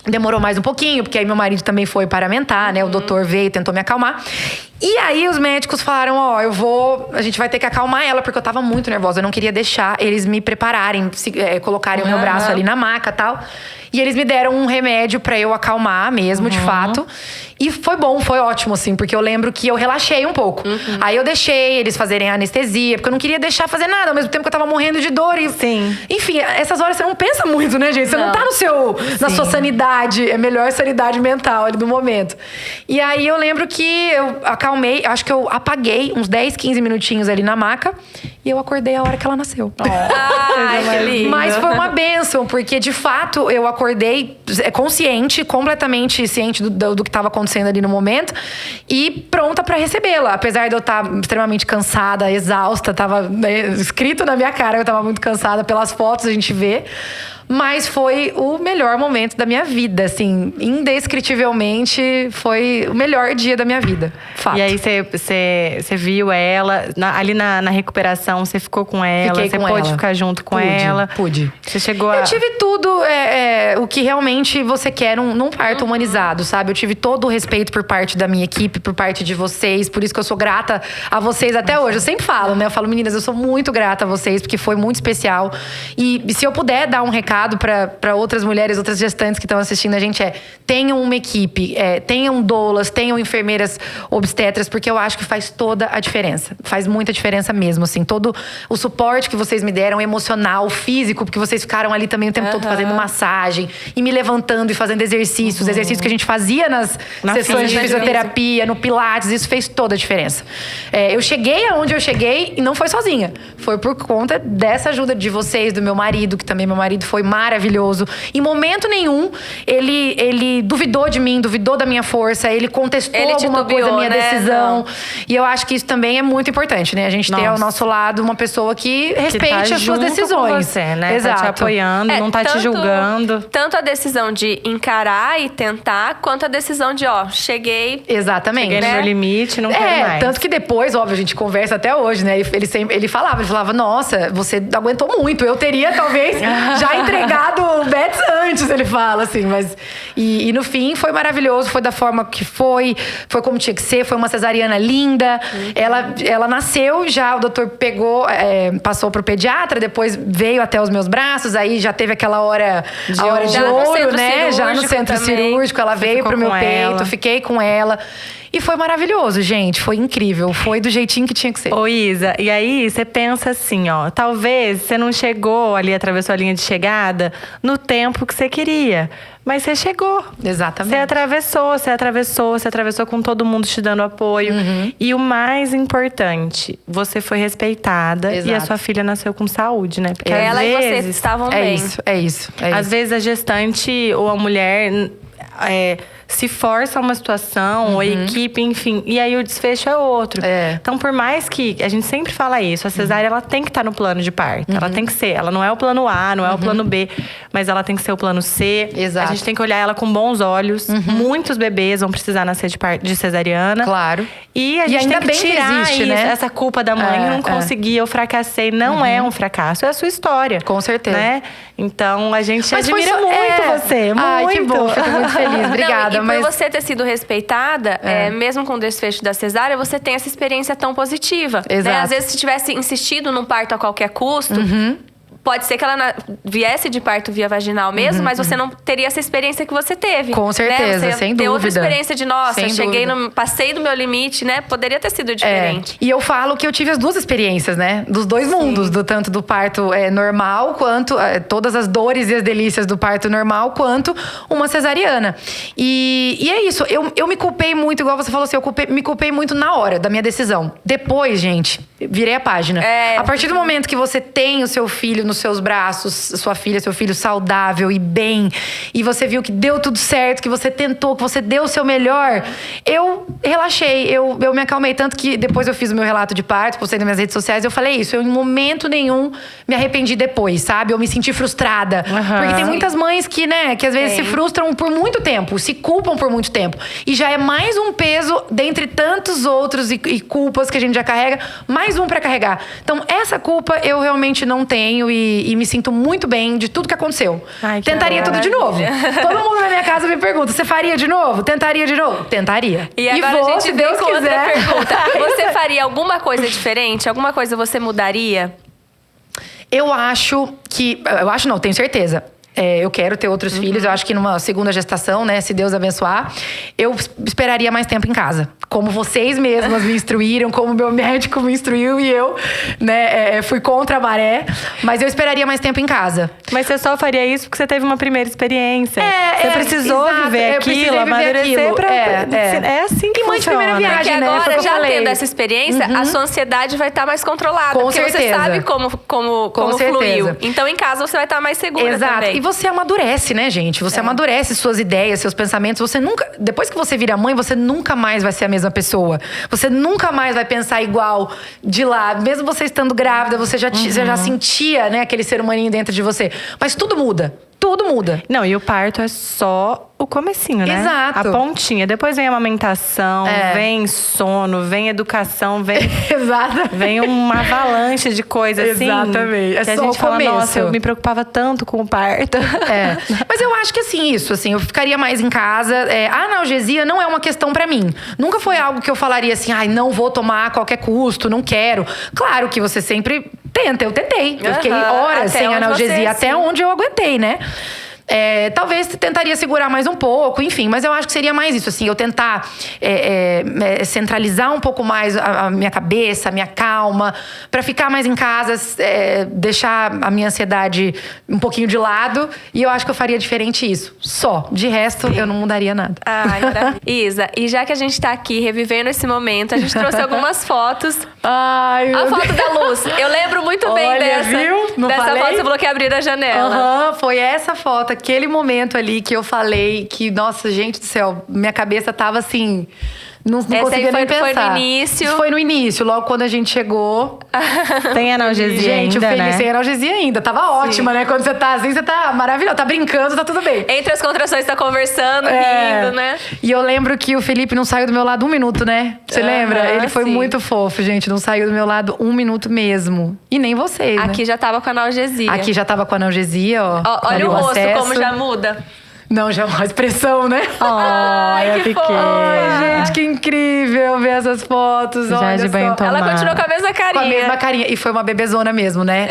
Demorou mais um pouquinho, porque aí meu marido também foi paramentar, né? O doutor veio, tentou me acalmar. E aí os médicos falaram, a gente vai ter que acalmar ela, porque eu tava muito nervosa. Eu não queria deixar eles me prepararem, colocarem o meu braço ali na maca e tal. E eles me deram um remédio pra eu acalmar mesmo, de fato. E foi bom, foi ótimo, assim, porque eu lembro que eu relaxei um pouco. Aí eu deixei eles fazerem a anestesia, porque eu não queria deixar fazer nada, ao mesmo tempo que eu tava morrendo de dor. E, enfim, essas horas você não pensa muito, né, gente? Você não tá na sua sanidade, é melhor sanidade mental ali do momento. E aí eu lembro que eu acalmei, acho que eu apaguei uns 10, 15 minutinhos ali na maca. E eu acordei a hora que ela nasceu. Ai, que lindo. Mas foi uma bênção, porque de fato eu acordei consciente, completamente ciente do que estava acontecendo ali no momento e pronta para recebê-la. Apesar de eu estar extremamente cansada, exausta, tava escrito na minha cara que eu estava muito cansada, pelas fotos a gente vê. Mas foi o melhor momento da minha vida, assim, indescritivelmente foi o melhor dia da minha vida, fato. E aí você viu ela, ali na recuperação, você ficou com ela, Fiquei você com pôde ela. ficar junto com ela. Pude. Você chegou a… Eu tive tudo o que realmente você quer num parto humanizado, sabe? Eu tive todo o respeito por parte da minha equipe, por parte de vocês. Por isso que eu sou grata a vocês até hoje. Eu sempre falo, né? Eu falo, meninas, eu sou muito grata a vocês, porque foi muito especial. E se eu puder dar um recado para outras mulheres, outras gestantes que estão assistindo a gente tenham uma equipe, tenham doulas, tenham enfermeiras obstetras, porque eu acho que faz toda a diferença. Faz muita diferença mesmo, assim. Todo o suporte que vocês me deram, emocional, físico, porque vocês ficaram ali também o tempo todo fazendo massagem e me levantando e fazendo exercícios exercícios que a gente fazia nas sessões de fisioterapia, no Pilates, isso fez toda a diferença. Eu cheguei aonde eu cheguei e não foi sozinha. Foi por conta dessa ajuda de vocês, do meu marido, que também meu marido foi maravilhoso. Em momento nenhum, ele duvidou de mim, duvidou da minha força, ele contestou alguma coisa da minha decisão. Não. E eu acho que isso também é muito importante, né? A gente ter ao nosso lado uma pessoa que respeite as suas decisões. Com você, né? Exato. Tá te apoiando, não tá te julgando. Tanto a decisão de encarar e tentar, quanto a decisão de, cheguei. Exatamente. Cheguei no meu limite, não quero mais. Tanto que depois, óbvio, a gente conversa até hoje, né? Ele falava, nossa, você aguentou muito. Eu teria, talvez, já entregado o Bets antes, ele fala, assim. Mas, e no fim, foi maravilhoso. Foi da forma que foi como tinha que ser. Foi uma cesariana linda. Ela nasceu, já o doutor pegou, passou pro pediatra, depois veio até os meus braços. Aí já teve aquela hora de ouro, né? Já no centro cirúrgico. Ela veio pro meu peito, fiquei com ela. E foi maravilhoso, gente. Foi incrível. Foi do jeitinho que tinha que ser. Ô, Isa, e aí você pensa assim, talvez você não chegou ali, atravessou a linha de chegada no tempo que você queria. Mas você chegou. Exatamente. Você atravessou com todo mundo te dando apoio. E o mais importante, você foi respeitada. Exato. E a sua filha nasceu com saúde, né? Porque ela e você estavam bem. É isso. Às vezes a gestante ou a mulher se força a uma situação, ou a equipe, enfim. E aí o desfecho é outro. Então, por mais que… A gente sempre fala isso. A cesárea, ela tem que estar no plano de parto. Ela tem que ser. Ela não é o plano A, não é o plano B. Mas ela tem que ser o plano C. Exato. A gente tem que olhar ela com bons olhos. Muitos bebês vão precisar nascer de cesariana. Claro. E a gente tem que tirar existe, né? essa culpa da mãe. Eu não consegui, eu fracassei. Não é um fracasso. É a sua história. Com certeza. Né? Então, a gente Mas admira muito você. Ai, que bom. Fico muito feliz. Obrigada. Não, e por você ter sido respeitada, mesmo com o desfecho da cesárea, você tem essa experiência tão positiva. Exato. Né? Às vezes, se tivesse insistido num parto a qualquer custo… Pode ser que ela viesse de parto via vaginal mesmo, mas você não teria essa experiência que você teve. Com certeza, né? Você sem ter dúvida. outra experiência de, nossa, Sem passei do meu limite, né? Poderia ter sido diferente. E eu falo que eu tive as duas experiências, né? Dos dois mundos. Tanto do parto normal, quanto todas as dores e as delícias do parto normal, quanto uma cesariana. E é isso. Eu me culpei muito, igual você falou assim, me culpei muito na hora da minha decisão. Depois, gente, virei a página. A partir do momento que você tem o seu filho nos seus braços, sua filha, seu filho saudável e bem, e você viu que deu tudo certo, que você tentou, que você deu o seu melhor, eu relaxei, eu me acalmei. Tanto que depois eu fiz o meu relato de parto, postei nas minhas redes sociais, eu falei isso. Eu, em momento nenhum, me arrependi depois, sabe? Eu me senti frustrada. Porque tem muitas mães que, né, que às vezes se frustram por muito tempo, se culpam por muito tempo. E já é mais um peso, dentre tantos outros e culpas que a gente já carrega, mais um pra carregar. Então, essa culpa eu realmente não tenho e me sinto muito bem de tudo que aconteceu. Ai, que Tentaria tudo de novo. Todo mundo na minha casa me pergunta, você faria de novo? Tentaria de novo? Tentaria. E agora vou, a gente se vem Deus com quiser. outra pergunta. Você faria alguma coisa diferente? Alguma coisa você mudaria? Eu acho que… Eu acho não, tenho certeza. Eu quero ter outros filhos. Eu acho que numa segunda gestação, né? Se Deus abençoar, eu esperaria mais tempo em casa. Como vocês mesmas me instruíram, como meu médico me instruiu e eu, né, fui contra a maré. Mas eu esperaria mais tempo em casa. Mas você só faria isso porque você teve uma primeira experiência. Você precisou exato. viver aquilo, amadurecer pra… É assim que mãe de funciona. primeira viagem, Porque né? agora, Foi o que eu já falei. tendo essa experiência, a sua ansiedade vai estar mais controlada. Com porque você certeza. sabe como certeza. fluiu. Então, em casa, você vai estar mais segura Exato. também. E você amadurece, né, gente? Você amadurece suas ideias, seus pensamentos. Você nunca… Depois que você vira mãe, você nunca mais vai ser a mesma pessoa. Você nunca mais vai pensar igual de lá. Mesmo você estando grávida, você já sentia, né, aquele ser humaninho dentro de você. Mas tudo muda. Tudo muda. Não, e o parto é só o comecinho, né? Exato. A pontinha. Depois vem a amamentação, vem sono, vem educação, Exato. vem uma avalanche de coisas assim. Exatamente. Que a gente fala, nossa, eu me preocupava tanto com o parto. Mas eu acho que eu ficaria mais em casa. A analgesia não é uma questão pra mim. Nunca foi algo que eu falaria assim, não vou tomar a qualquer custo, não quero. Claro que você sempre tenta, eu tentei. Eu fiquei horas sem analgesia, até onde eu aguentei, né? talvez tentaria segurar mais um pouco, enfim. Mas eu acho que seria mais isso, assim. Eu tentar centralizar um pouco mais a minha cabeça, a minha calma. Pra ficar mais em casa, deixar a minha ansiedade um pouquinho de lado. E eu acho que eu faria diferente isso. Só. De resto, eu não mudaria nada. Ai, maravilha. Isa, e já que a gente tá aqui revivendo esse momento, a gente trouxe algumas fotos. Ai, a foto da Luz. Eu lembro muito bem dessa. Viu? Não dessa falei? foto, você falou que ia abrir a janela. Foi essa foto, aquele momento ali que eu falei que, nossa, gente do céu, minha cabeça tava assim… Não conseguia nem pensar. Foi no início. Isso foi no início, logo quando a gente chegou. Tem analgesia gente, ainda, né? Sem analgesia ainda. Tava ótima, né? Quando você tá assim, você tá maravilhosa. Tá brincando, tá tudo bem. Entre as contrações, tá conversando, rindo, né? E eu lembro que o Felipe não saiu do meu lado 1 minuto, né? Você lembra? Ele foi muito fofo, gente. Não saiu do meu lado 1 minuto mesmo. E nem vocês, Aqui já tava com analgesia. Aqui já tava com analgesia, ó. Olha o rosto, como já muda. Não, já a expressão, né? Ai, que fofo. Ai, gente, que incrível ver essas fotos. Já olha de banho só. tomado. Ela continuou com a mesma carinha. Com a mesma carinha. E foi uma bebezona mesmo, né?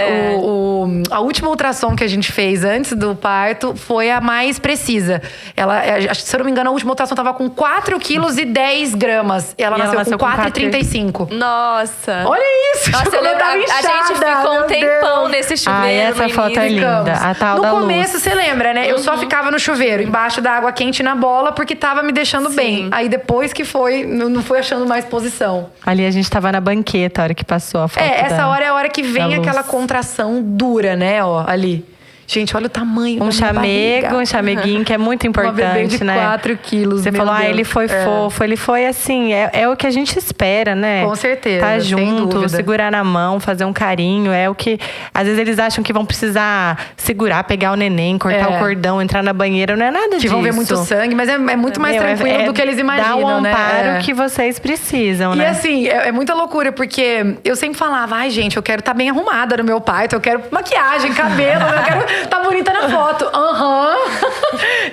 A última ultrassom que a gente fez antes do parto foi a mais precisa. Ela, se eu não me engano, a última ultrassom tava com 4 quilos e 10 gramas. Ela nasceu com 4,35. Nossa. Olha isso! Nossa, eu lembro, a gente ficou um tempão nesse chuveiro. Ai, essa foto é linda. A tal da No Luz. começo, você lembra, né? Eu só ficava no chuveiro, embaixo da água quente na bola, porque tava me deixando bem. Aí depois que foi, não fui achando mais posição. Ali a gente tava na banqueta a hora que passou a foto. Essa hora é a hora que vem aquela contração dura, né? Ó, ali. Gente, olha o tamanho da minha barriga. Um chameguinho, que é muito importante, uma bebê de né? 4 quilos, Você falou, ele foi fofo, ele foi assim, é o que a gente espera, né? Com certeza, tá sem junto, dúvida. segurar na mão, fazer um carinho, é o que… Às vezes eles acham que vão precisar segurar, pegar o neném, cortar o cordão, entrar na banheira, não é nada disso. Que vão ver muito sangue, mas é muito mais tranquilo do que eles imaginam, dá o amparo né? que vocês precisam, né? E assim, é muita loucura, porque eu sempre falava, ai gente, eu quero estar bem arrumada no meu parto, eu quero maquiagem, cabelo, eu quero estar bonita na foto.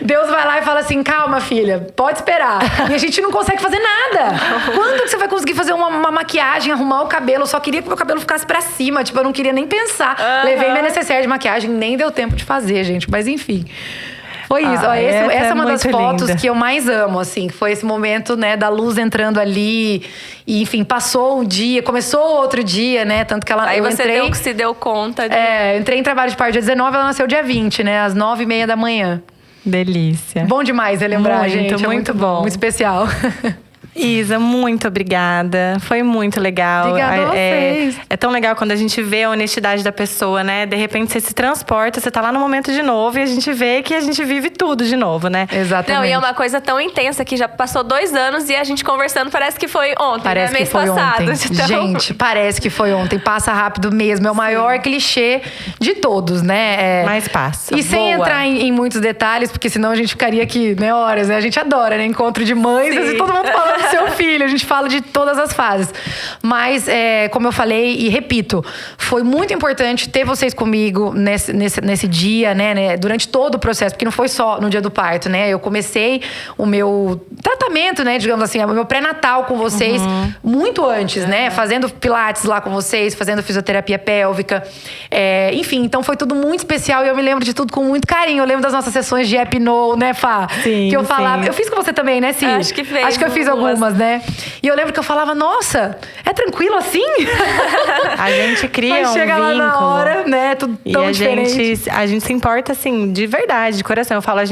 Deus vai lá e fala assim, calma filha, pode esperar. E a gente não consegue fazer nada. Quando que você vai conseguir fazer uma maquiagem, arrumar o cabelo? Eu só queria que o meu cabelo ficasse pra cima, tipo, eu não queria nem pensar. Levei minha necessaire de maquiagem, nem deu tempo de fazer, gente, mas enfim. Foi isso. Essa é uma das fotos que eu mais amo, assim. Foi esse momento, né, da Luz entrando ali. E, enfim, passou um dia, começou outro dia, né? Tanto que ela… Aí se deu conta de… eu entrei em trabalho de parto dia 19, ela nasceu dia 20, né? Às 9h30 da manhã. Delícia. Bom demais relembrar, gente. Muito bom. Muito especial. Isa, muito obrigada. Foi muito legal. Obrigada a vocês. É tão legal quando a gente vê a honestidade da pessoa, né? De repente você se transporta, você tá lá no momento de novo e a gente vê que a gente vive tudo de novo, né? Exatamente. Não, e é uma coisa tão intensa que já passou 2 anos e a gente conversando parece que foi ontem, parece né? que foi passado. Ontem. Então… Gente, parece que foi ontem. Passa rápido mesmo. É o maior clichê de todos, né? Mas passa. E sem entrar em muitos detalhes, porque senão a gente ficaria aqui, né, horas, né? A gente adora, né? Encontro de mães, assim, todo mundo falando do seu filho. A gente fala de todas as fases. Mas, como eu falei e repito, foi muito importante ter vocês comigo nesse dia, né? Durante todo o processo, porque não foi só no dia do parto, né? Eu comecei o meu tratamento, né? Digamos assim, o meu pré-natal com vocês muito antes, né? Fazendo pilates lá com vocês, fazendo fisioterapia pélvica. Enfim, então foi tudo muito especial e eu me lembro de tudo com muito carinho. Eu lembro das nossas sessões de Epno, né, Fá? Sim, que eu falava. sim. Eu fiz com você também, né, Cis? Acho que fez. Acho que eu fiz algumas, né? E eu lembro que eu falava, nossa, é tranquilo assim? A gente cria Mas um chega vínculo. lá na hora, né? Tudo tão diferente. A gente se importa, assim, de verdade, de coração. Eu falo, a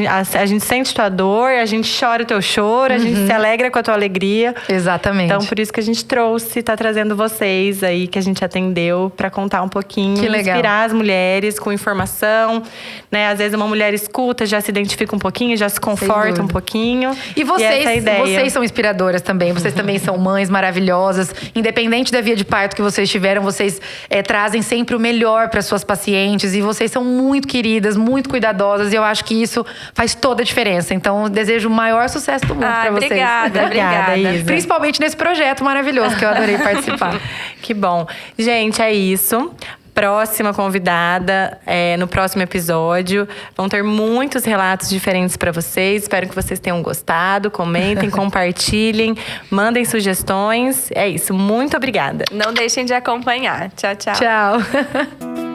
gente sente tua dor, a gente chora o teu choro, a gente se alegra com a tua alegria. Exatamente. Então, por isso que a gente trouxe, tá trazendo vocês aí, que a gente atendeu, pra contar um pouquinho. Que legal. Inspirar as mulheres com informação, né? Às vezes uma mulher escuta, já se identifica um pouquinho, já se conforta um pouquinho. E vocês, essa é a ideia. vocês são inspiradoras também. Vocês também são mães maravilhosas. Independente da via de parto que vocês tiveram, vocês trazem sempre o melhor para suas pacientes. E vocês são muito queridas, muito cuidadosas. E eu acho que isso faz toda a diferença. Então, eu desejo o maior sucesso do mundo para vocês. Obrigada, Isa. Principalmente nesse projeto maravilhoso que eu adorei participar. Que bom. Gente, é isso. Próxima convidada, no próximo episódio. Vão ter muitos relatos diferentes para vocês. Espero que vocês tenham gostado. Comentem, compartilhem, mandem sugestões. É isso. Muito obrigada. Não deixem de acompanhar. Tchau, tchau. Tchau.